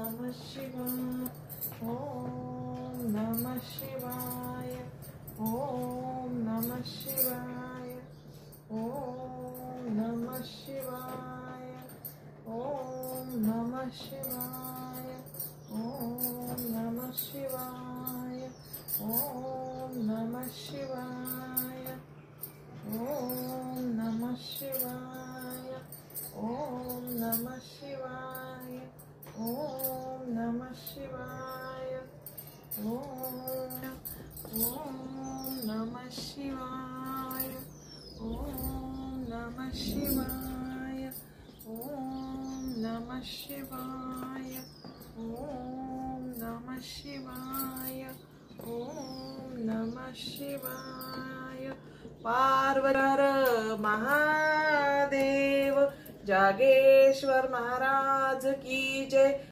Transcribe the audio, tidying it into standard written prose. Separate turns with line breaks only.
नमः शिवाय, ओम नमः शिवाय, ओम नमः शिवाय, ओम नमः शिवाय, ओम नमः शिवाय, ओम नमः शिवाय, ओम नमः शिवाय, ओम नमः शिवाय, ओम नमः शिवाय, ओम नमः शिवाय, ओम नमः शिवाय, ओम नमः शिवाय, ओम नमः शिवाय, ओम नमः शिवाय, ओम नमः शिवाय। पार्वती महादेव, जागेश्वर महाराज की जय।